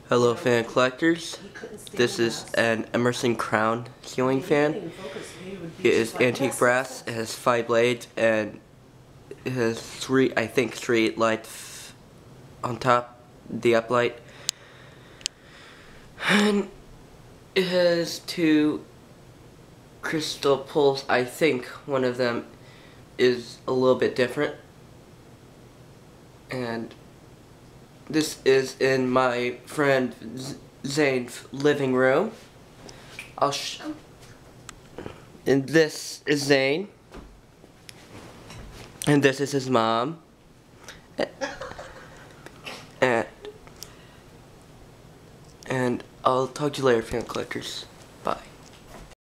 Hello fan collectors, this is an Emerson crown ceiling fan. It is antique brass, it has 5 blades, and it has three lights on top, the uplight. And it has 2 crystal pulls. I think one of them is a little bit different. And this is in my friend Zane's living room. And this is Zane. And this is his mom. And I'll talk to you later, fan collectors.